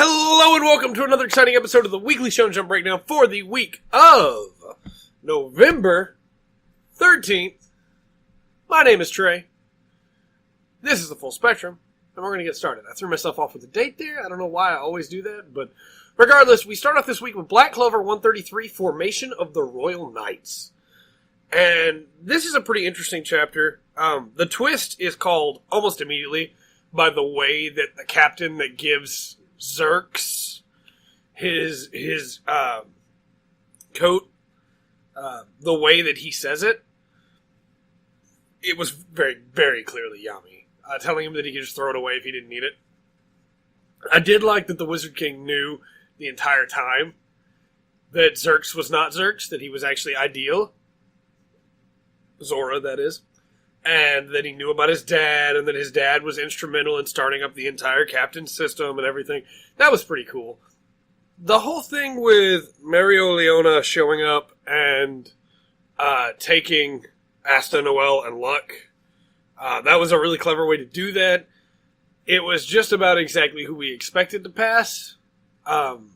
Hello and welcome to another exciting episode of the Weekly Shonen Jump Breakdown for the week of November 13th. My name is Trey. This is the Full Spectrum, and we're going to get started. I threw myself off with the date there. I don't know why I always do that, but regardless, we start off this week with Black Clover 133, Formation of the Royal Knights. And this is a pretty interesting chapter. The twist is called almost immediately by the way that the captain that gives Xerxes his coat, the way that he says it, it was very, very clearly Yami. Telling him that he could just throw it away if he didn't need it. I did like that the Wizard King knew the entire time that Xerxes was not Xerxes, that he was actually Ideal. Zora, that is. And that he knew about his dad, and that his dad was instrumental in starting up the entire captain system and everything. That was pretty cool. The whole thing with Mario Leona showing up and taking Asta, Noel, and Luck, that was a really clever way to do that. It was just about exactly who we expected to pass. I'm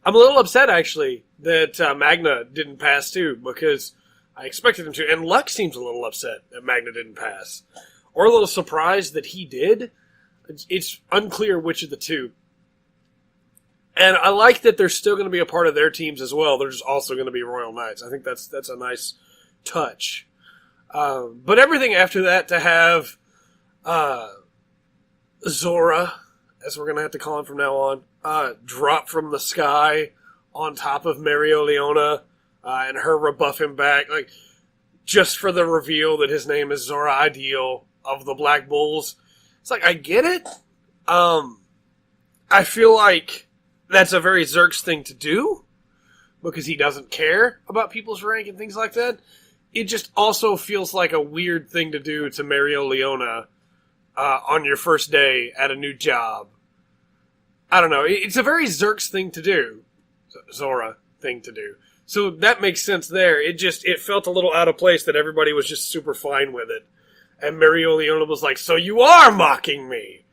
a little upset, actually, that Magna didn't pass, too, because I expected him to, and Luck seems a little upset that Magna didn't pass. Or a little surprised that he did. It's unclear which of the two. And I like that they're still going to be a part of their teams as well. They're just also going to be Royal Knights. I think that's a nice touch. But everything after that to have Zora, as we're going to have to call him from now on, drop from the sky on top of Mario Leona, and her rebuff him back, like, just for the reveal that his name is Zora Ideal of the Black Bulls. It's like, I get it. I feel like that's a very Xerxes thing to do, because he doesn't care about people's rank and things like that. It just also feels like a weird thing to do to Mario Leona on your first day at a new job. I don't know. It's a very Xerxes thing to do. Zora thing to do. So that makes sense there. It felt a little out of place that everybody was just super fine with it. And Mario Leona was like, so you are mocking me.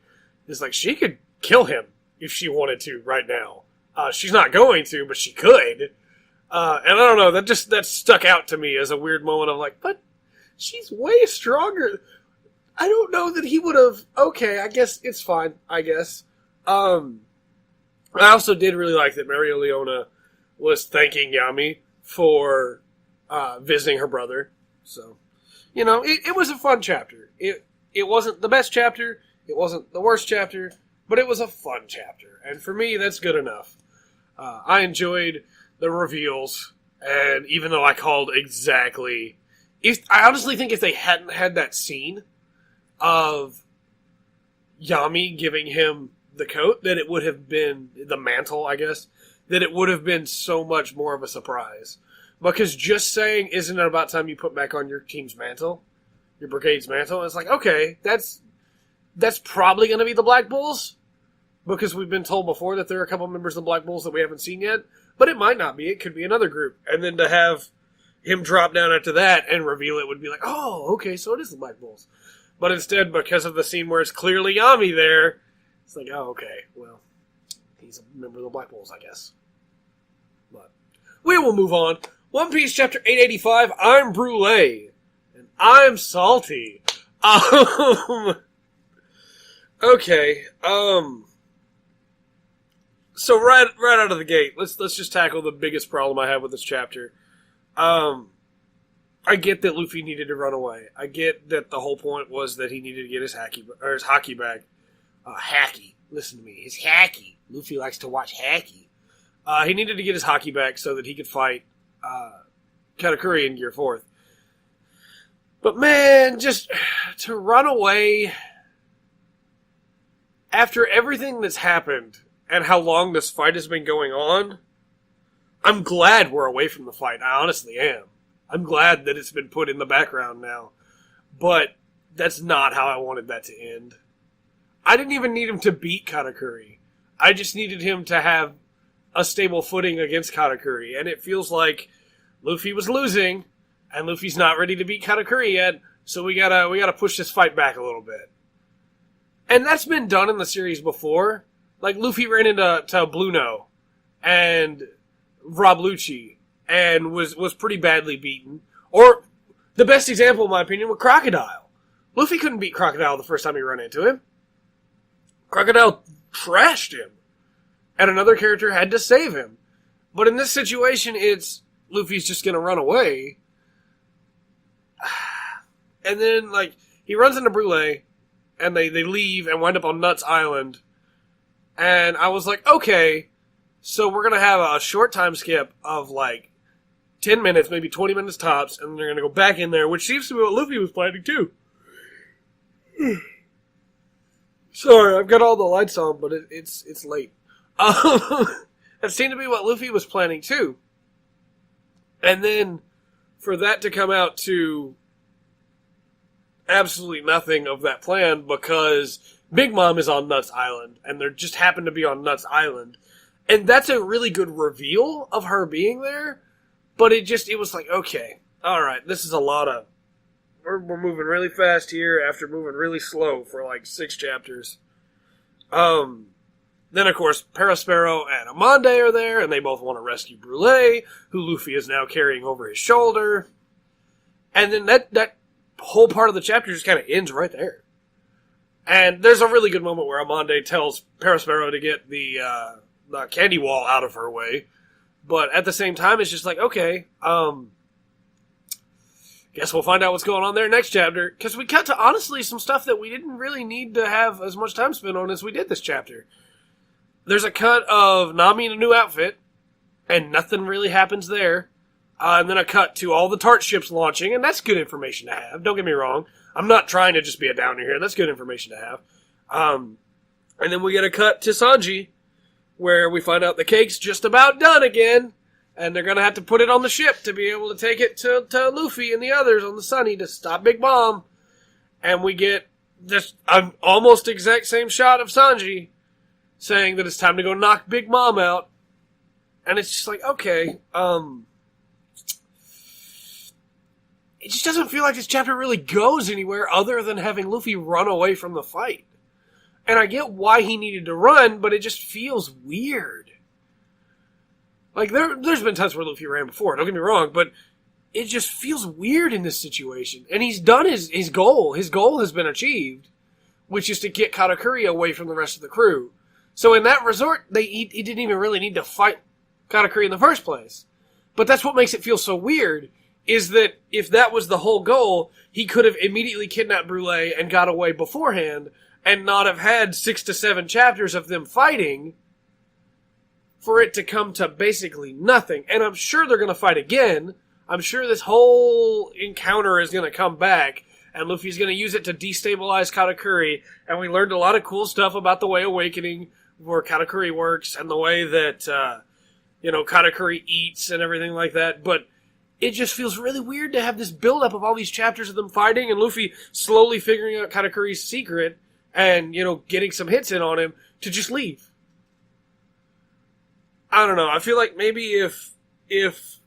It's like, she could kill him if she wanted to right now. She's not going to, but she could. And I don't know, that stuck out to me as a weird moment of like, but she's way stronger. I don't know that he would have, okay, I guess it's fine, I guess. I also did really like that Mario Leona was thanking Yami for visiting her brother. So, you know, it was a fun chapter. It wasn't the best chapter, it wasn't the worst chapter, but it was a fun chapter. And for me, that's good enough. I enjoyed the reveals, and even though I called exactly... I honestly think if they hadn't had that scene of Yami giving him the coat, that it would have been the mantle, I guess, that it would have been so much more of a surprise. Because just saying, isn't it about time you put back on your team's mantle? Your brigade's mantle? It's like, okay, that's probably going to be the Black Bulls. Because we've been told before that there are a couple members of the Black Bulls that we haven't seen yet. But it might not be. It could be another group. And then to have him drop down after that and reveal it would be like, oh, okay, so it is the Black Bulls. But instead, because of the scene where it's clearly Yami there, it's like, oh, okay, well, he's a member of the Black Bulls, I guess. But we will move on. One Piece Chapter 885, I'm Brulee. And I'm salty. Okay, so right out of the gate, let's just tackle the biggest problem I have with this chapter. I get that Luffy needed to run away. I get that the whole point was that he needed to get his hockey back. Hacky. Listen to me. His hacky. Luffy likes to watch hacky. He needed to get his hockey back so that he could fight Katakuri in Gear 4th. But man, just to run away after everything that's happened and how long this fight has been going on, I'm glad we're away from the fight. I honestly am. I'm glad that it's been put in the background now. But that's not how I wanted that to end. I didn't even need him to beat Katakuri. I just needed him to have a stable footing against Katakuri. And it feels like Luffy was losing, and Luffy's not ready to beat Katakuri yet, so we gotta push this fight back a little bit. And that's been done in the series before, Like, Luffy ran into Bluno and Rob Lucci and was pretty badly beaten. Or, the best example, in my opinion, was Crocodile. Luffy couldn't beat Crocodile the first time he ran into him. Crocodile trashed him. And another character had to save him. But in this situation, it's Luffy's just going to run away. And then, like, he runs into Brulee, and they leave and wind up on Nuts Island. And I was like, okay, so we're going to have a short time skip of, like, 10 minutes, maybe 20 minutes tops, and they're going to go back in there, which seems to be what Luffy was planning, too. Sorry, I've got all the lights on, but it's late. That seemed to be what Luffy was planning, too. And then, for that to come out to absolutely nothing of that plan, because Big Mom is on Nuts Island, and they just happen to be on Nuts Island. And that's a really good reveal of her being there, but it was like, okay, alright, this is a lot of... We're moving really fast here after moving really slow for like 6 chapters. Then, of course, Parasparrow and Amande are there, and they both want to rescue Brulee, who Luffy is now carrying over his shoulder. And then that whole part of the chapter just kind of ends right there. And there's a really good moment where Amande tells Parasparrow to get the candy wall out of her way. But at the same time, it's just like, okay, guess we'll find out what's going on there next chapter. Because we cut to, honestly, some stuff that we didn't really need to have as much time spent on as we did this chapter. There's a cut of Nami in a new outfit, and nothing really happens there. And then a cut to all the Tart ships launching, and that's good information to have. Don't get me wrong. I'm not trying to just be a downer here. That's good information to have. And then we get a cut to Sanji, where we find out the cake's just about done again, and they're going to have to put it on the ship to be able to take it to Luffy and the others on the Sunny to stop Big Mom. And we get just an almost exact same shot of Sanji saying that it's time to go knock Big Mom out. And it's just like, okay, it just doesn't feel like this chapter really goes anywhere other than having Luffy run away from the fight. And I get why he needed to run, but it just feels weird. Like, there's been times where Luffy ran before, don't get me wrong, but it just feels weird in this situation. And he's done his goal. His goal has been achieved, which is to get Katakuri away from the rest of the crew. So in that resort, he didn't even really need to fight Katakuri in the first place. But that's what makes it feel so weird, is that if that was the whole goal, he could have immediately kidnapped Brulee and got away beforehand, and not have had 6 to 7 chapters of them fighting for it to come to basically nothing. And I'm sure they're going to fight again. I'm sure this whole encounter is going to come back, and Luffy's going to use it to destabilize Katakuri. And we learned a lot of cool stuff about the way Awakening, where Katakuri works, and the way that, Katakuri eats and everything like that. But it just feels really weird to have this buildup of all these chapters of them fighting, and Luffy slowly figuring out Katakuri's secret, and, getting some hits in on him, to just leave. I don't know. I feel like maybe if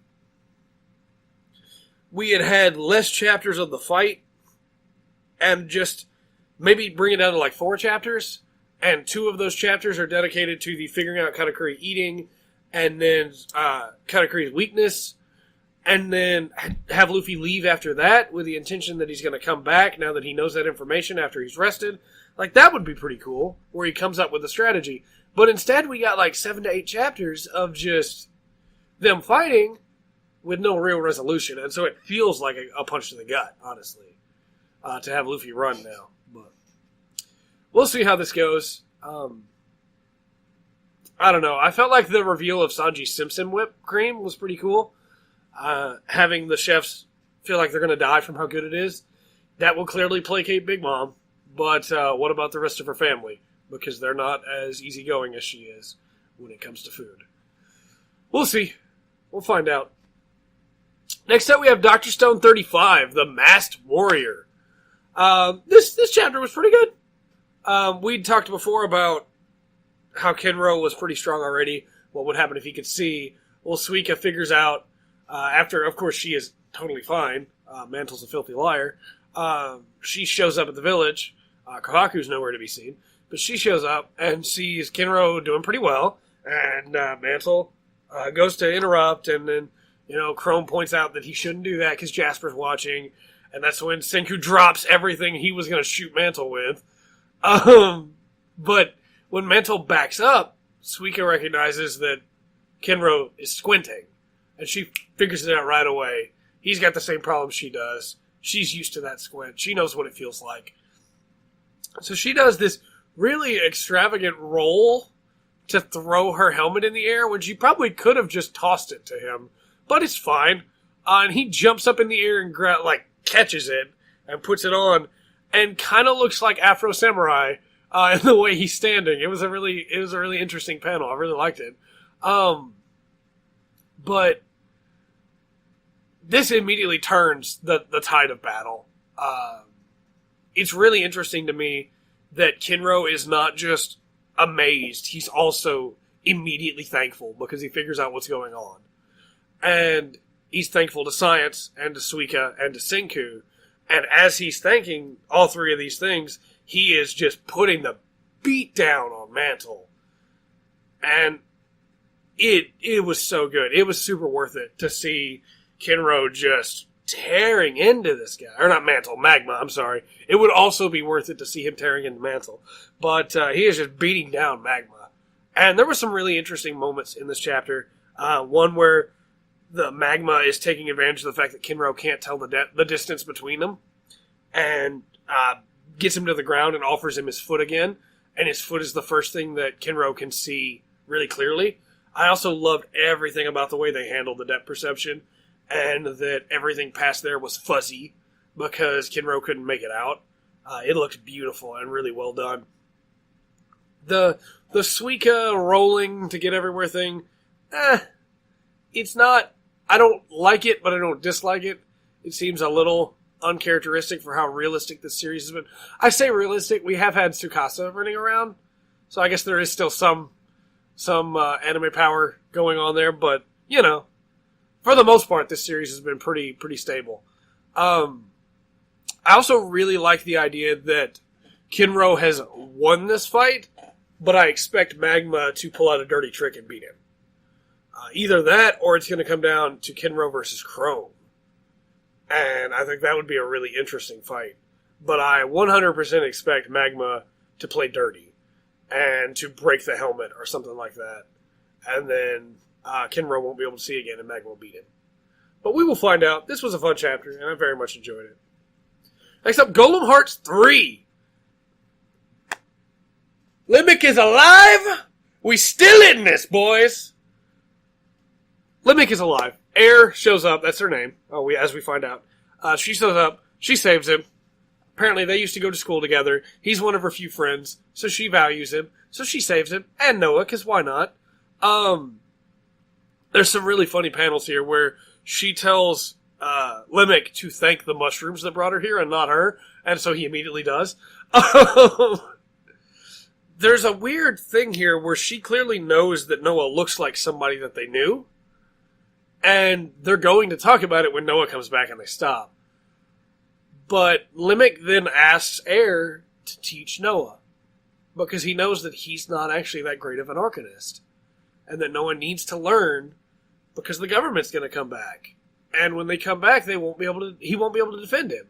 we had less chapters of the fight, and just maybe bring it down to like 4 chapters, and 2 of those chapters are dedicated to the figuring out Katakuri eating, and then Katakuri's weakness, and then have Luffy leave after that with the intention that he's going to come back now that he knows that information after he's rested. Like, that would be pretty cool, where he comes up with a strategy. But instead, we got like 7 to 8 chapters of just them fighting with no real resolution. And so it feels like a punch to the gut, honestly, to have Luffy run now. But we'll see how this goes. I don't know. I felt like the reveal of Sanji's Simpson whipped cream was pretty cool. Having the chefs feel like they're going to die from how good it is. That will clearly placate Big Mom. But what about the rest of her family? Because they're not as easygoing as she is when it comes to food. We'll see. We'll find out. Next up, we have Dr. Stone 35, The Masked Warrior. This chapter was pretty good. We'd talked before about how Kenro was pretty strong already. What would happen if he could see? Well, Suika figures out, after, of course, she is totally fine. Mantle's a filthy liar. She shows up at the village. Kahaku's nowhere to be seen. But she shows up and sees Kinro doing pretty well, and Mantle goes to interrupt, and then, Chrome points out that he shouldn't do that because Jasper's watching, and that's when Senku drops everything he was going to shoot Mantle with. But when Mantle backs up, Suika recognizes that Kinro is squinting, and she figures it out right away. He's got the same problem she does. She's used to that squint. She knows what it feels like. So she does this really extravagant roll to throw her helmet in the air when she probably could have just tossed it to him. But it's fine. And he jumps up in the air and catches it and puts it on, and kind of looks like Afro Samurai in the way he's standing. It was a really interesting panel. I really liked it. But this immediately turns the tide of battle. It's really interesting to me that Kinro is not just amazed, he's also immediately thankful because he figures out what's going on. And he's thankful to Science and to Suika and to Senku. And as he's thanking all three of these things, he is just putting the beat down on Mantle. And it was so good. It was super worth it to see Kinro just tearing into this guy. Or not Mantle, Magma, I'm sorry. It would also be worth it to see him tearing into Mantle. But he is just beating down Magma. And there were some really interesting moments in this chapter. One where the Magma is taking advantage of the fact that Kinro can't tell the distance between them. And gets him to the ground and offers him his foot again. And his foot is the first thing that Kinro can see really clearly. I also loved everything about the way they handled the depth perception. And that everything past there was fuzzy because Kinro couldn't make it out. It looked beautiful and really well done. The Suika rolling to get everywhere thing, it's not... I don't like it, but I don't dislike it. It seems a little uncharacteristic for how realistic this series has been. I say realistic, we have had Tsukasa running around, so I guess there is still some anime power going on there, but, for the most part, this series has been pretty stable. I also really like the idea that Kinro has won this fight, but I expect Magma to pull out a dirty trick and beat him. Either that, or it's going to come down to Kinro versus Chrome. And I think that would be a really interesting fight. But I 100% expect Magma to play dirty and to break the helmet or something like that. And then Kinro won't be able to see again and Magma will beat him. But we will find out. This was a fun chapter, and I very much enjoyed it. Next up, Golem Hearts 3. Limik is alive! We still in this, boys! Limik is alive. Air shows up. That's her name. As we find out. She shows up. She saves him. Apparently, they used to go to school together. He's one of her few friends, so she values him. So she saves him. And Noah, because why not? There's some really funny panels here where she tells Limik to thank the mushrooms that brought her here and not her. And so he immediately does. There's a weird thing here where she clearly knows that Noah looks like somebody that they knew. And they're going to talk about it when Noah comes back and they stop. But Limik then asks Air to teach Noah. Because he knows that he's not actually that great of an arcanist. And that Noah needs to learn because the government's going to come back. And when they come back, he won't be able to defend him.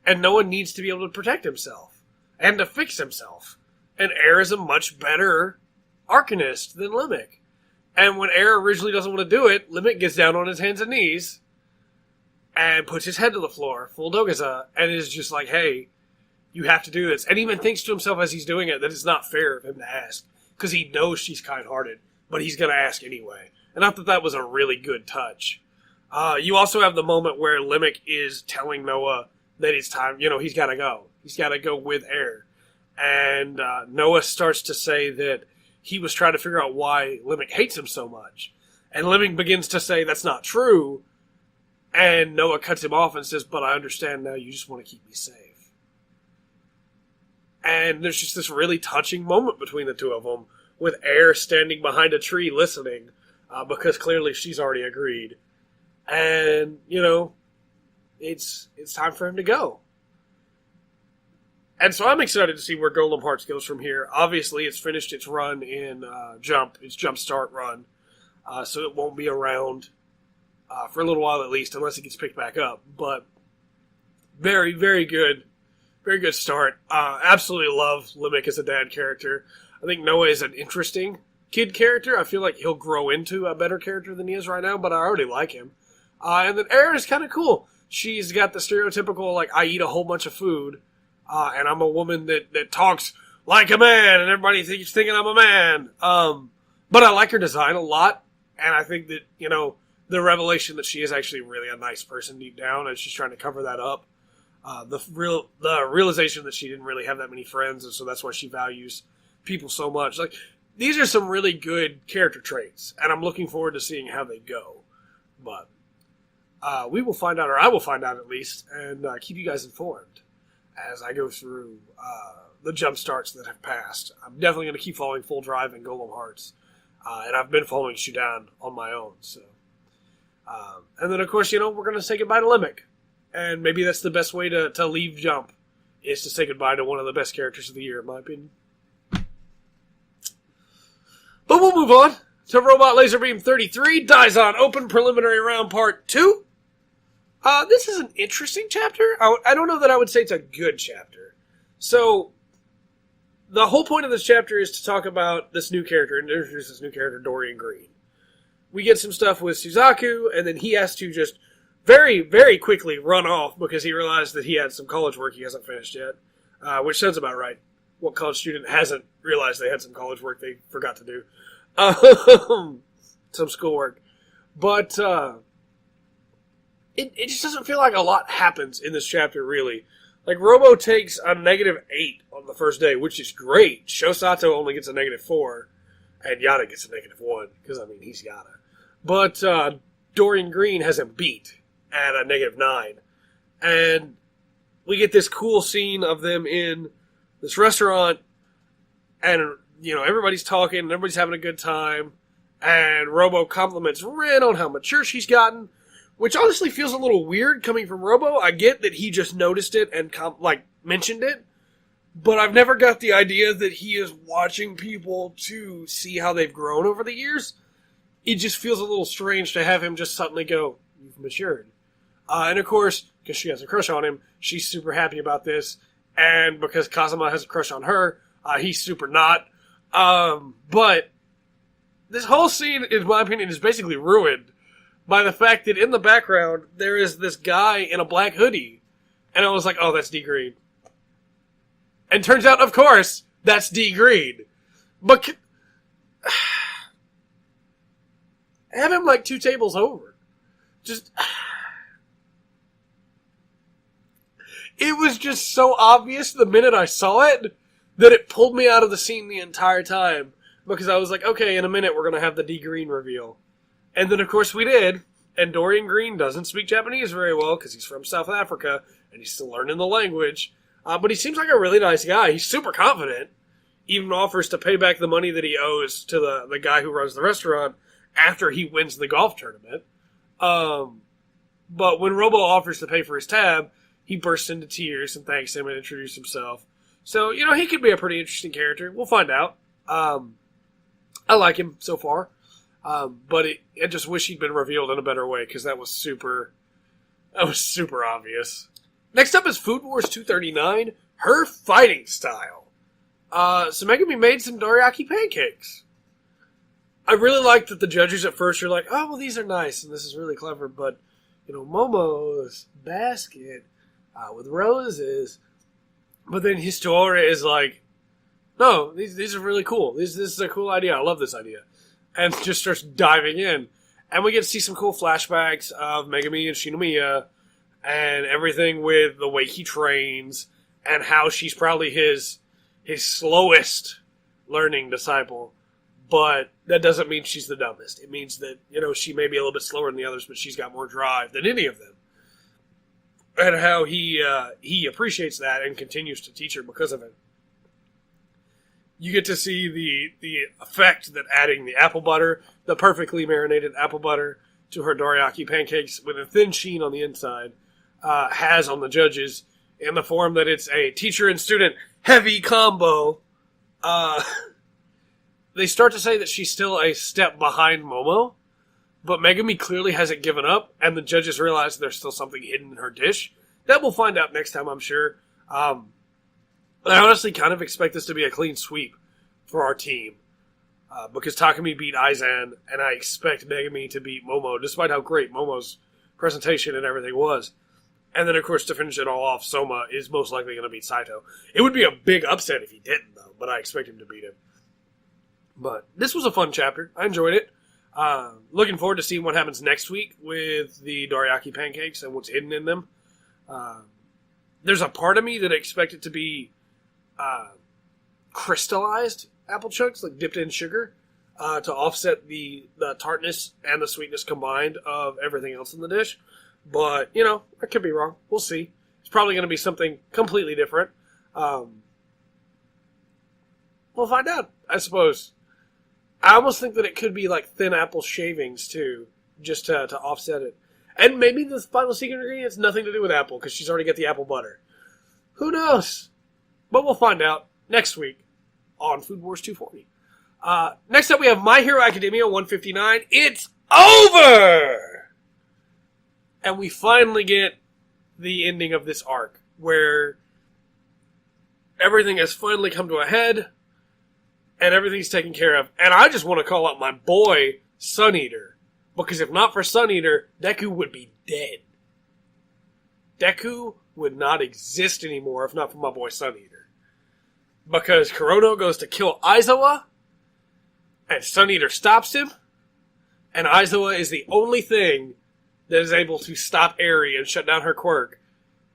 And Noah needs to be able to protect himself. And to fix himself. And Air is a much better arcanist than Limik. And when Air originally doesn't want to do it, Limik gets down on his hands and knees and puts his head to the floor, full Dogaza, and is just like, hey, you have to do this. And even thinks to himself as he's doing it that it's not fair of him to ask, because he knows she's kind-hearted, but he's going to ask anyway. And I thought that was a really good touch. You also have the moment where Limik is telling Noah that it's time, he's got to go. He's got to go with Air. And Noah starts to say that he was trying to figure out why Limik hates him so much. And Limik begins to say that's not true. And Noah cuts him off and says, but I understand now, you just want to keep me safe. And there's just this really touching moment between the two of them, with Air standing behind a tree listening, because clearly she's already agreed. And, it's time for him to go. And so I'm excited to see where Golem Hearts goes from here. Obviously, it's finished its run in its Jump Start run, so it won't be around for a little while at least, unless it gets picked back up. But very, very good start. Absolutely love Limik as a dad character. I think Noah is an interesting kid character. I feel like he'll grow into a better character than he is right now, but I already like him. And then Erin is kind of cool. She's got the stereotypical, like, I eat a whole bunch of food, and I'm a woman that talks like a man, and everybody keeps thinking I'm a man. But I like her design a lot, and I think that, the revelation that she is actually really a nice person deep down, and she's trying to cover that up. The realization that she didn't really have that many friends, and so that's why she values people so much. Like, these are some really good character traits, and I'm looking forward to seeing how they go. But we will find out, or I will find out at least, and keep you guys informed as I go through the jump starts that have passed. I'm definitely going to keep following Full Drive and Golem Hearts, and I've been following Shudan on my own. So, and then of course, we're going to say goodbye to Limik, and maybe that's the best way to leave Jump, is to say goodbye to one of the best characters of the year, in my opinion. But we'll move on to Robot Laserbeam 33, Daizon Open Preliminary Round Part 2. This is an interesting chapter. I don't know that I would say it's a good chapter. So, the whole point of this chapter is to talk about this new character, and introduce this new character, Dorian Green. We get some stuff with Suzaku, and then he has to just very, very quickly run off because he realized that he had some college work he hasn't finished yet, which sounds about right. What college student hasn't realized they had some college work they forgot to do? Some schoolwork. But it just doesn't feel like a lot happens in this chapter, really. Like, Robo takes a -8 on the first day, which is great. Shosato only gets a -4, and Yada gets a -1, because, he's Yada. But Dorian Green has him beat at a -9. And we get this cool scene of them in this restaurant, and, everybody's talking, and everybody's having a good time, and Robo compliments Rin on how mature she's gotten, which honestly feels a little weird coming from Robo. I get that he just noticed it and, mentioned it, but I've never got the idea that he is watching people to see how they've grown over the years. It just feels a little strange to have him just suddenly go, "You've matured." And of course, because she has a crush on him, she's super happy about this, and because Kazuma has a crush on her, he's super not. But this whole scene, in my opinion, is basically ruined by the fact that in the background, there is this guy in a black hoodie. And I was like, oh, that's D. Green. And turns out, of course, that's D. Green. But have him 2 tables over. Just... It was just so obvious the minute I saw it that it pulled me out of the scene the entire time. Because I was like, okay, in a minute we're going to have the D. Green reveal. And then, of course, we did. And Dorian Green doesn't speak Japanese very well because he's from South Africa and he's still learning the language. But he seems like a really nice guy. He's super confident. Even offers to pay back the money that he owes to the guy who runs the restaurant after he wins the golf tournament. But when Robo offers to pay for his tab, he bursts into tears and thanks him and introduces himself. So, he could be a pretty interesting character. We'll find out. I like him so far. But I just wish he'd been revealed in a better way, because that was super obvious. Next up is Food Wars 239, her fighting style. So Megumi made some dorayaki pancakes. I really like that the judges at first are like, oh, well, these are nice, and this is really clever, but, Momo's basket with roses. But then Histoire is like, no, these are really cool. This is a cool idea. I love this idea. And just starts diving in. And we get to see some cool flashbacks of Megumi and Shinomiya and everything with the way he trains and how she's probably his slowest learning disciple. But that doesn't mean she's the dumbest. It means that, she may be a little bit slower than the others, but she's got more drive than any of them. And how he appreciates that and continues to teach her because of it. You get to see the effect that adding the apple butter, the perfectly marinated apple butter, to her dorayaki pancakes with a thin sheen on the inside has on the judges. in the form that it's a teacher and student heavy combo. They start to say that she's still a step behind Momo, but Megumi clearly hasn't given up, and the judges realize there's still something hidden in her dish. That we'll find out next time, I'm sure. But I honestly kind of expect this to be a clean sweep for our team, because Takumi beat Daizon, and I expect Megumi to beat Momo, despite how great Momo's presentation and everything was. And then, of course, to finish it all off, Soma is most likely going to beat Saito. It would be a big upset if he didn't, though, but I expect him to beat him. But this was a fun chapter. I enjoyed it. Looking forward to seeing what happens next week with the dorayaki pancakes and what's hidden in them. There's a part of me that expect it to be crystallized apple chunks, like dipped in sugar, to offset the tartness and the sweetness combined of everything else in the dish. But, I could be wrong. We'll see. It's probably going to be something completely different. We'll find out, I suppose. I almost think that it could be like thin apple shavings, too, just to offset it. And maybe the final secret ingredient has nothing to do with apple, because she's already got the apple butter. Who knows? But we'll find out next week on Food Wars 240. Next up, we have My Hero Academia 159. It's over! And we finally get the ending of this arc, where everything has finally come to a head, and everything's taken care of. And I just want to call out my boy, Sun Eater. Because if not for Sun Eater, Deku would be dead. Deku would not exist anymore if not for my boy Sun Eater. Because Kurono goes to kill Aizawa, and Sun Eater stops him, and Aizawa is the only thing that is able to stop Eri and shut down her quirk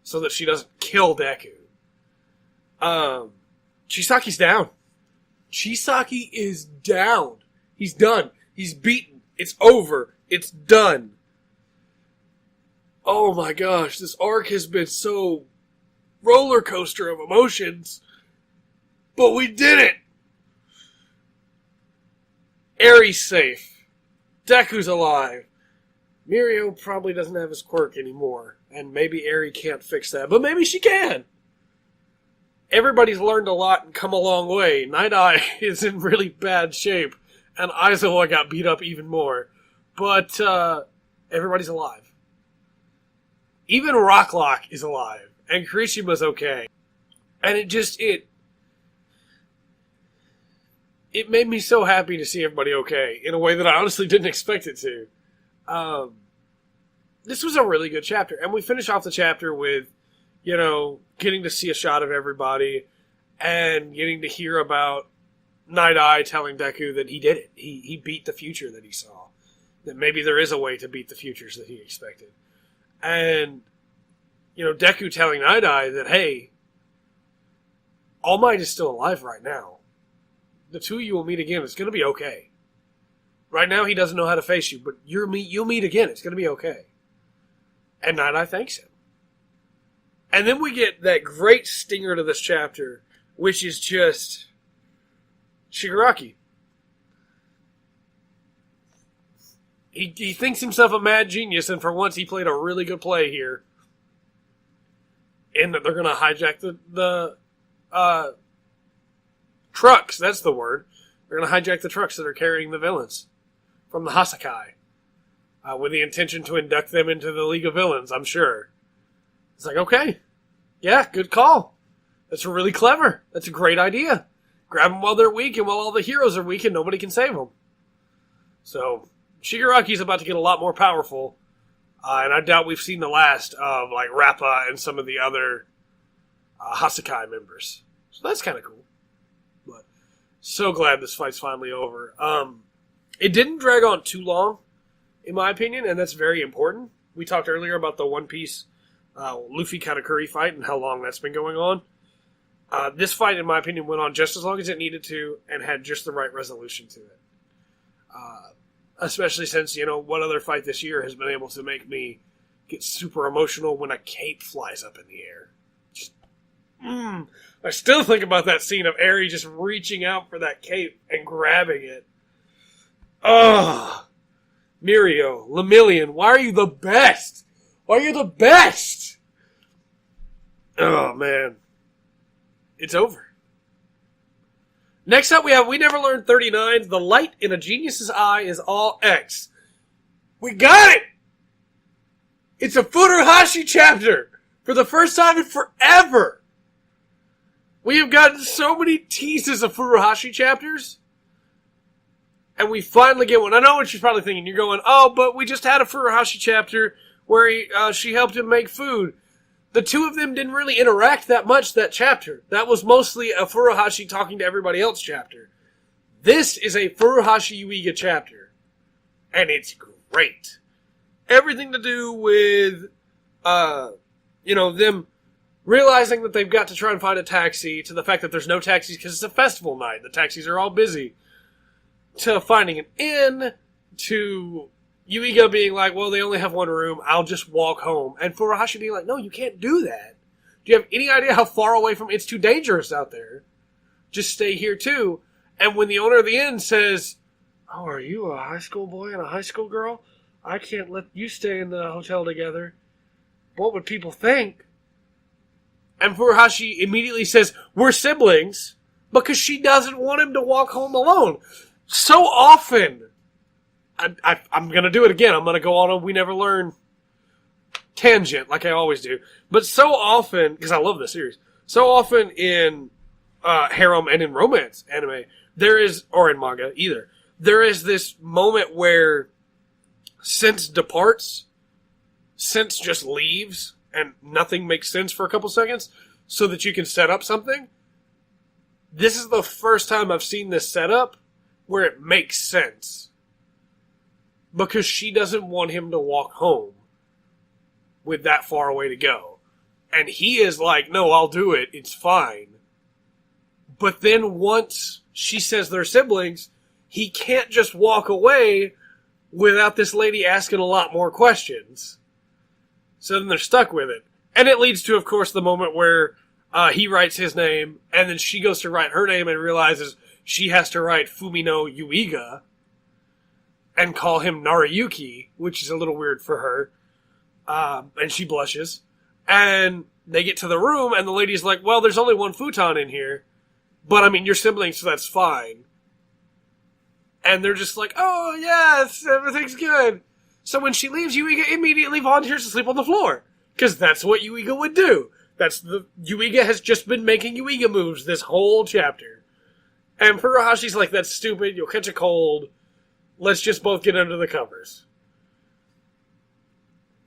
so that she doesn't kill Deku. Chisaki's down. Chisaki is down. He's done. He's beaten. It's over. It's done. Oh my gosh, this arc has been so roller coaster of emotions. But we did it! Eri's safe. Deku's alive. Mirio probably doesn't have his quirk anymore, and maybe Eri can't fix that, but maybe she can. Everybody's learned a lot and come a long way. Night Eye is in really bad shape, and Aizawa got beat up even more. But everybody's alive. Even Rocklock is alive, and Kirishima's okay. And it made me so happy to see everybody okay, in a way that I honestly didn't expect it to. This was a really good chapter, and we finish off the chapter with, getting to see a shot of everybody, and getting to hear about Night Eye telling Deku that he did it. He beat the future that he saw. That maybe there is a way to beat the futures that he expected. And, Deku telling Night Eye that, hey, All Might is still alive right now. The two of you will meet again. It's going to be okay. Right now, he doesn't know how to face you, but you'll meet again. It's going to be okay. And Night Eye thanks him. And then we get that great stinger to this chapter, which is just Shigaraki. He thinks himself a mad genius, and for once he played a really good play here. In that they're going to hijack the trucks. That's the word. They're going to hijack the trucks that are carrying the villains from the Hasakai, with the intention to induct them into the League of Villains, I'm sure. It's like, okay, yeah, good call. That's really clever. That's a great idea. Grab them while they're weak, and while all the heroes are weak, and nobody can save them. So, Shigaraki's about to get a lot more powerful, and I doubt we've seen the last of, Rappa and some of the other Hasakai members. So that's kind of cool. But, so glad this fight's finally over. It didn't drag on too long, in my opinion, and that's very important. We talked earlier about the One Piece Luffy Katakuri fight and how long that's been going on. This fight, in my opinion, went on just as long as it needed to and had just the right resolution to it. Especially since, what other fight this year has been able to make me get super emotional when a cape flies up in the air. Just, I still think about that scene of Eri just reaching out for that cape and grabbing it. Ugh. Mirio, Lemillion, why are you the best? Why are you the best? Oh, man. It's over. Next up, we have We Never Learned 39. The light in a genius's eye is all X. We got it! It's a Furuhashi chapter! For the first time in forever! We have gotten so many teases of Furuhashi chapters. And we finally get one. I know what you're probably thinking. You're going, oh, but we just had a Furuhashi chapter where she helped him make food. The two of them didn't really interact that much that chapter. That was mostly a Furuhashi talking to everybody else chapter. This is a Furuhashi Yuiga chapter. And it's great. Everything to do with, them realizing that they've got to try and find a taxi, to the fact that there's no taxis because it's a festival night. The taxis are all busy. To finding an inn, to Yuiga being like, well, they only have one room, I'll just walk home. And Furuhashi being like, no, you can't do that. Do you have any idea how far away from it's too dangerous out there? Just stay here too. And when the owner of the inn says, oh, are you a high school boy and a high school girl? I can't let you stay in the hotel together. What would people think? And Furuhashi immediately says, we're siblings, because she doesn't want him to walk home alone. So often, I'm going to do it again. I'm going to go on a We Never Learn tangent, like I always do. But so often, because I love this series, so often in harem and in romance anime, or in manga either, there is this moment where sense departs, sense just leaves, and nothing makes sense for a couple seconds, so that you can set up something. This is the first time I've seen this setup where it makes sense. Because she doesn't want him to walk home with that far away to go. And he is like, no, I'll do it. It's fine. But then once she says they're siblings, he can't just walk away without this lady asking a lot more questions. So then they're stuck with it. And it leads to, of course, the moment where he writes his name, and then she goes to write her name and realizes she has to write Fumino Yuiga and call him Narayuki, which is a little weird for her. And she blushes. And they get to the room, and the lady's like, well, there's only one futon in here. But, I mean, you're siblings, so that's fine. And they're just like, oh, yes, everything's good. So when she leaves, Yuiga immediately volunteers to sleep on the floor. Because that's what Yuiga would do. Yuiga has just been making Yuiga moves this whole chapter. And Furuhashi's like, that's stupid, you'll catch a cold. Let's just both get under the covers.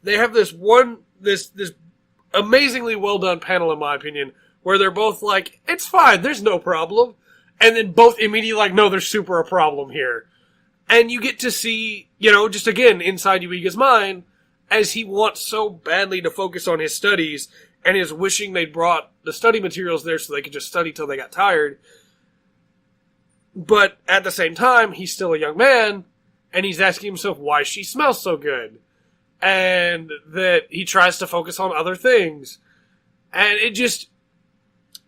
They have this amazingly well done panel, in my opinion, where they're both like, it's fine, there's no problem. And then both immediately like, no, there's super a problem here. And you get to see, just again, inside Yuiga's mind, as he wants so badly to focus on his studies, and is wishing they'd brought the study materials there so they could just study till they got tired. But at the same time, he's still a young man, and he's asking himself why she smells so good. And that he tries to focus on other things. And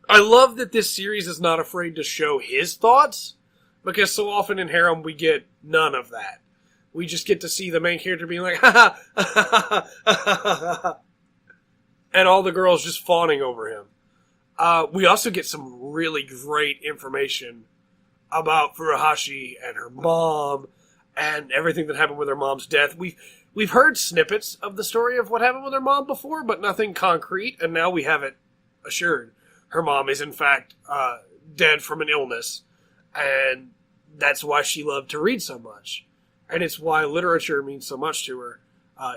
I love that this series is not afraid to show his thoughts, because so often in harem we get none of that. We just get to see the main character being like, ha ha, ha ha, ha ha, and all the girls just fawning over him. We also get some really great information about Furuhashi and her mom, and everything that happened with her mom's death. We've heard snippets of the story of what happened with her mom before, but nothing concrete, and now we have it assured. Her mom is in fact dead from an illness, and that's why she loved to read so much. And it's why literature means so much to her,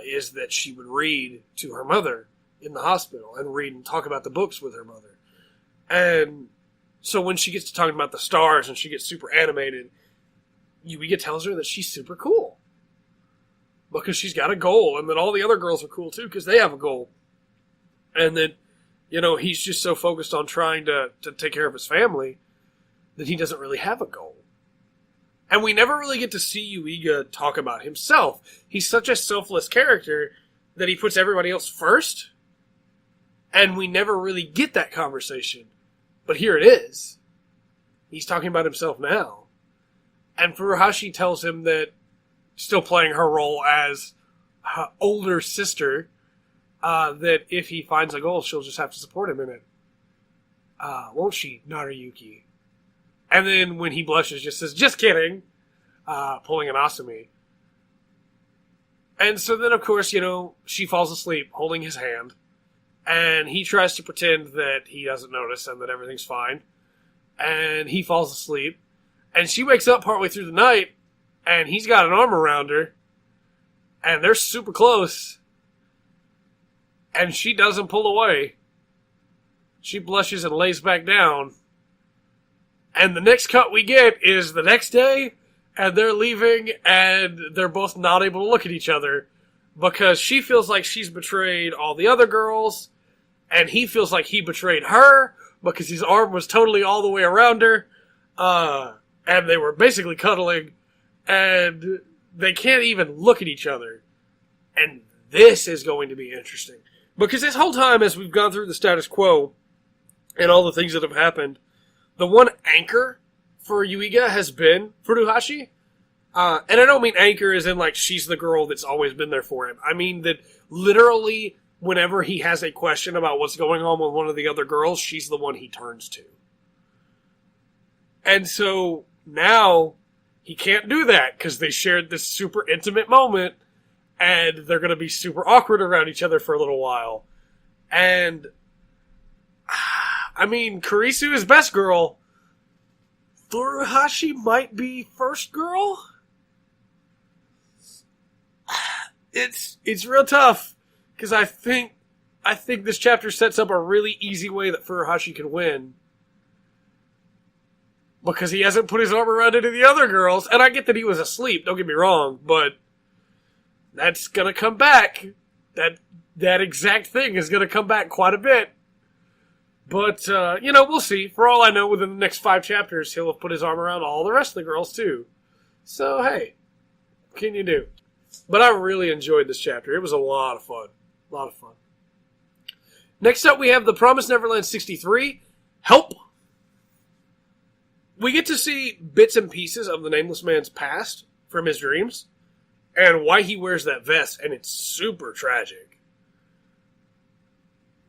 is that she would read to her mother in the hospital, and read and talk about the books with her mother. And so when she gets to talking about the stars and she gets super animated, Yuiga tells her that she's super cool. Because she's got a goal, and that all the other girls are cool too, because they have a goal. And that, he's just so focused on trying to take care of his family that he doesn't really have a goal. And we never really get to see Yuiga talk about himself. He's such a selfless character that he puts everybody else first. And we never really get that conversation. But here it is. He's talking about himself now. And Furuhashi tells him that, still playing her role as her older sister, that if he finds a goal, she'll just have to support him in it. Won't she, Naruyuki? And then when he blushes, just says, just kidding, pulling an Asumi. And so then, of course, she falls asleep holding his hand, and he tries to pretend that he doesn't notice and that everything's fine. And he falls asleep, and she wakes up partway through the night, and he's got an arm around her, and they're super close, and she doesn't pull away. She blushes and lays back down, and the next cut we get is the next day, and they're leaving, and they're both not able to look at each other, because she feels like she's betrayed all the other girls, and he feels like he betrayed her, because his arm was totally all the way around her, and they were basically cuddling, and they can't even look at each other. And this is going to be interesting. Because this whole time, as we've gone through the status quo, and all the things that have happened, the one anchor for Yuiga has been Furuhashi. And I don't mean anchor as in like she's the girl that's always been there for him. I mean that literally whenever he has a question about what's going on with one of the other girls, she's the one he turns to. And so now he can't do that because they shared this super intimate moment and they're going to be super awkward around each other for a little while. And I mean, Kurisu is best girl. Furuhashi might be first girl. It's real tough because I think this chapter sets up a really easy way that Furuhashi can win because he hasn't put his arm around any of the other girls, and I get that he was asleep. Don't get me wrong, but that's gonna come back. That exact thing is gonna come back quite a bit. But we'll see. For all I know, within the next 5 chapters, he'll have put his arm around all the rest of the girls too. So hey, what can you do? But I really enjoyed this chapter. It was a lot of fun. A lot of fun. Next up, we have The Promised Neverland 63, Help! We get to see bits and pieces of the Nameless Man's past from his dreams, and why he wears that vest, and it's super tragic.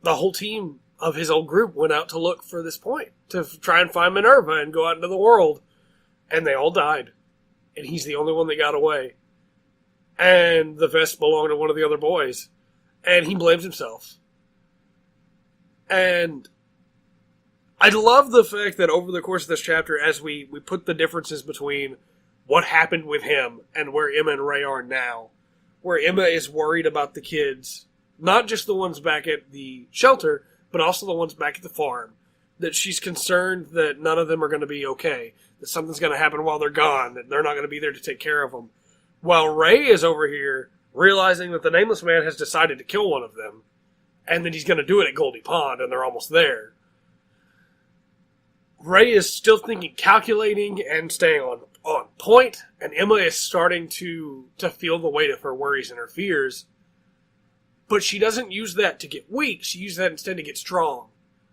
The whole team of his old group went out to look for this point, to try and find Minerva and go out into the world, and they all died. And he's the only one that got away. And the vest belonged to one of the other boys. And he blames himself. And I love the fact that over the course of this chapter, as we put the differences between what happened with him and where Emma and Ray are now, where Emma is worried about the kids, not just the ones back at the shelter, but also the ones back at the farm, that she's concerned that none of them are going to be okay, that something's going to happen while they're gone, that they're not going to be there to take care of them. While Ray is over here realizing that the Nameless Man has decided to kill one of them, and that he's going to do it at Goldie Pond, and they're almost there. Ray is still thinking, calculating, and staying on point, and Emma is starting to feel the weight of her worries and her fears. But she doesn't use that to get weak, she uses that instead to get strong.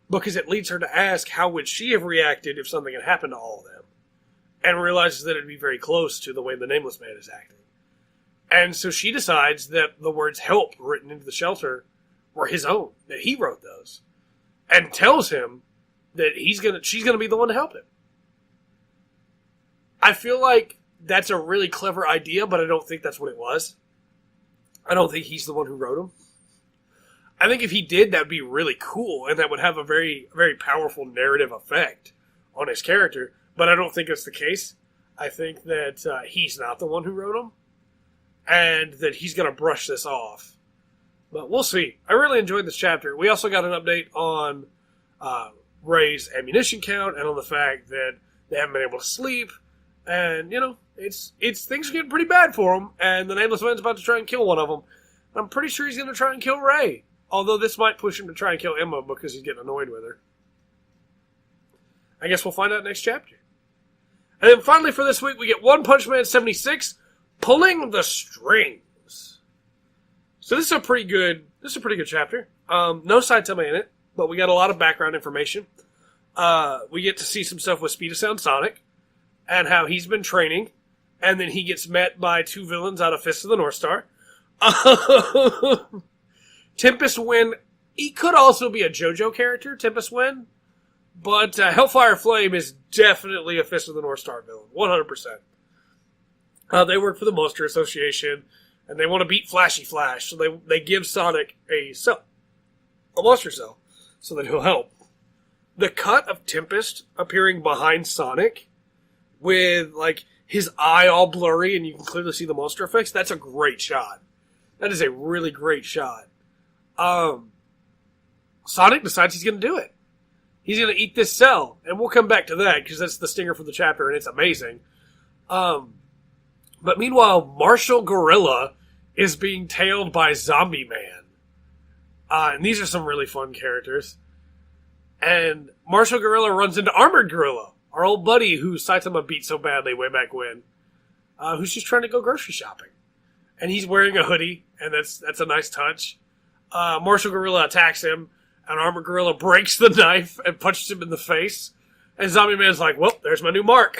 Because it leads her to ask how would she have reacted if something had happened to all of them. And realizes that it'd be very close to the way the Nameless Man is acting. And so she decides that the words help written into the shelter were his own, that he wrote those. And tells him that she's gonna be the one to help him. I feel like that's a really clever idea, but I don't think that's what it was. I don't think he's the one who wrote them. I think if he did, that'd be really cool, and that would have a very, very powerful narrative effect on his character. But I don't think it's the case. I think that he's not the one who wrote them, and that he's going to brush this off. But we'll see. I really enjoyed this chapter. We also got an update on Ray's ammunition count, and on the fact that they haven't been able to sleep, and it's things are getting pretty bad for him, and the Nameless Man's about to try and kill one of them. I'm pretty sure he's going to try and kill Ray. Although this might push him to try and kill Emma because he's getting annoyed with her. I guess we'll find out next chapter. And then finally for this week, we get One Punch Man 76, Pulling the Strings. So this is a pretty good chapter. No Saitama in it, but we got a lot of background information. We get to see some stuff with Speed of Sound Sonic, and how he's been training, and then he gets met by 2 villains out of Fist of the North Star. Tempest Wind, he could also be a JoJo character, Tempest Wind. But Hellfire Flame is definitely a Fist of the North Star villain, 100%. They work for the Monster Association, and they want to beat Flashy Flash, so they give Sonic a monster cell, so that he'll help. The cut of Tempest appearing behind Sonic, with like his eye all blurry, and you can clearly see the monster effects, that's a great shot. That is a really great shot. Sonic decides he's going to do it. He's going to eat this cell, and we'll come back to that, because that's the stinger for the chapter, and it's amazing. But meanwhile, Marshall Gorilla is being tailed by Zombie Man. And these are some really fun characters. And Marshall Gorilla runs into Armored Gorilla, our old buddy who Saitama beat so badly way back when, who's just trying to go grocery shopping. And he's wearing a hoodie, and that's a nice touch. Marshall Gorilla attacks him, and Armored Gorilla breaks the knife and punches him in the face. And Zombie Man's like, well, there's my new mark.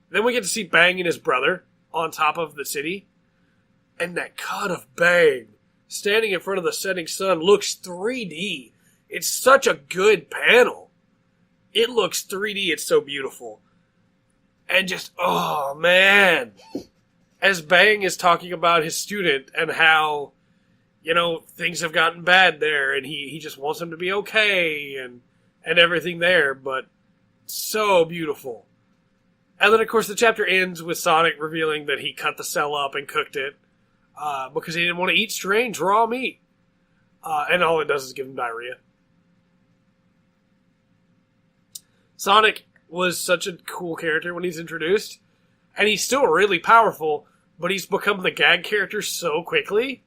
Then we get to see Bang and his brother on top of the city. And that cut of Bang standing in front of the setting sun looks 3D. It's such a good panel. It looks 3D. It's so beautiful. And just, oh, man. As Bang is talking about his student and how, things have gotten bad there, and he just wants him to be okay and everything there, but so beautiful. And then, of course, the chapter ends with Sonic revealing that he cut the cell up and cooked it because he didn't want to eat strange raw meat. And all it does is give him diarrhea. Sonic was such a cool character when he's introduced, and he's still really powerful, but he's become the gag character so quickly,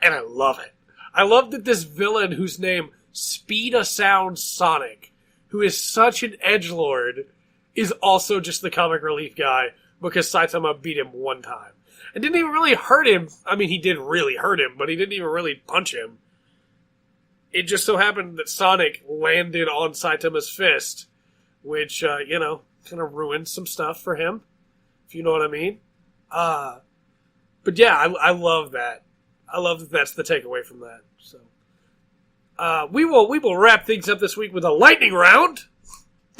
and I love it. I love that this villain whose name Speeda Sound Sonic, who is such an edgelord, is also just the comic relief guy because Saitama beat him one time. And didn't even really hurt him. I mean, he did really hurt him, but he didn't even really punch him. It just so happened that Sonic landed on Saitama's fist, which, kind of ruined some stuff for him, if you know what I mean. But yeah, I love that. I love that that's the takeaway from that. So, we will wrap things up this week with a lightning round,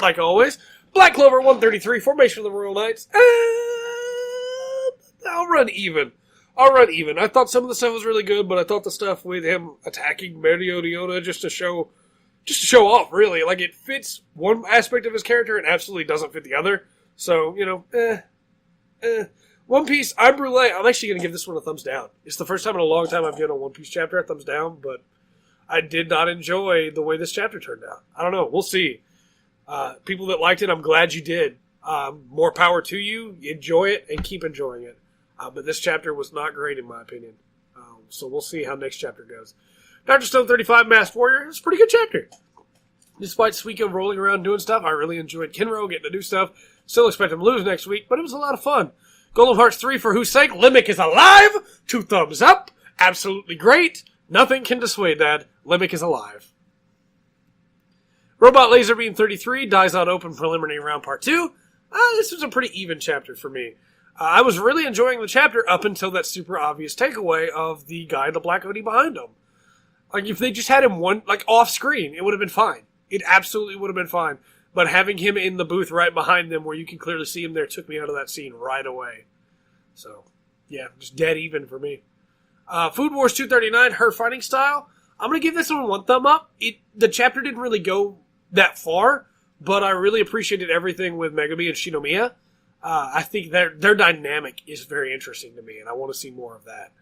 like always. Black Clover 133, Formation of the Royal Knights. I'll run even. I thought some of the stuff was really good, but I thought the stuff with him attacking Mereoleona just to show off, really. Like, it fits one aspect of his character and absolutely doesn't fit the other. So, One Piece, I'm Brulee. I'm actually going to give this one a thumbs down. It's the first time in a long time I've given a One Piece chapter a thumbs down, but I did not enjoy the way this chapter turned out. I don't know. We'll see. People that liked it, I'm glad you did. More power to you. Enjoy it and keep enjoying it. But this chapter was not great in my opinion. So we'll see how next chapter goes. Dr. Stone 35, Masked Warrior. It's a pretty good chapter. Despite Suiko rolling around doing stuff, I really enjoyed Kinro getting to do stuff. Still expect him to lose next week, but it was a lot of fun. Golem Hearts 3, for whose sake, Limik is alive! 2 thumbs up. Absolutely great. Nothing can dissuade that. Limik is alive. Robot Laserbeam 33, Daizon Open Preliminary Round Part 2. This was a pretty even chapter for me. I was really enjoying the chapter up until that super obvious takeaway of the guy in the black hoodie behind him. Like, if they just had him off screen, it would have been fine. It absolutely would have been fine. But having him in the booth right behind them where you can clearly see him there took me out of that scene right away. So, yeah, just dead even for me. Food Wars 239, Her Fighting Style. I'm going to give this one thumb up. The chapter didn't really go that far, but I really appreciated everything with Megumi and Shinomiya. I think their dynamic is very interesting to me, and I want to see more of that.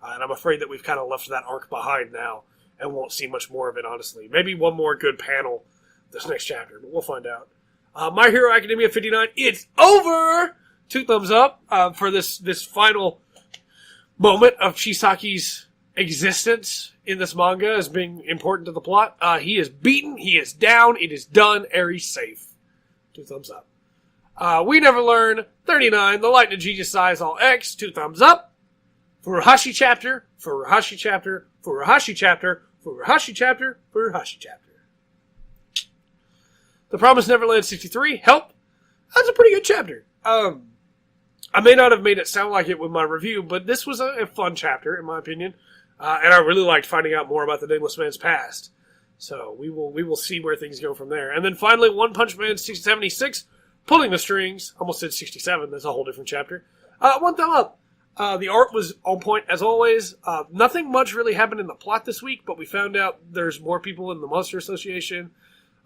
And I'm afraid that we've kind of left that arc behind now and won't see much more of it, honestly. Maybe one more good panel this next chapter, but we'll find out. My Hero Academia 59, it's over! 2 thumbs up for this final moment of Chisaki's existence in this manga as being important to the plot. He is beaten, he is down, it is done, Eri's safe. 2 thumbs up. We Never Learn, 39, The Light of Genius Size All X, 2 thumbs up. Furuhashi Chapter, Furuhashi Chapter, Furuhashi Chapter, Furuhashi Chapter, Furuhashi Chapter. The Promised Neverland 63, Help. That's a pretty good chapter. I may not have made it sound like it with my review, but this was a fun chapter, in my opinion. And I really liked finding out more about the Nameless Man's past. So we will see where things go from there. And then finally, One Punch Man 76, Pulling the Strings. Almost said 67. That's a whole different chapter. One thumb up. The art was on point, as always. Nothing much really happened in the plot this week, but we found out there's more people in the Monster Association,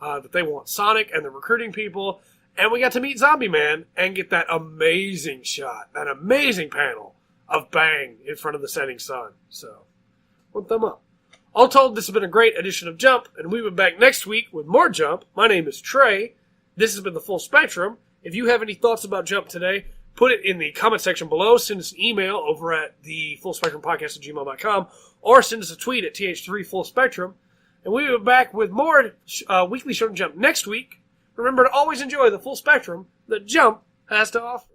that they want Sonic, and they're recruiting people. And we got to meet Zombie Man and get that amazing shot, that amazing panel of Bang in front of the setting sun. So, one thumb up. All told, this has been a great edition of Jump, and we'll be back next week with more Jump. My name is Trey. This has been the Full Spectrum. If you have any thoughts about Jump today, put it in the comment section below. Send us an email over at the fullspectrumpodcast@gmail.com, or send us a tweet at th3fullspectrum. And we'll be back with more Weekly Shonen Jump next week. Remember to always enjoy the full spectrum that Jump has to offer.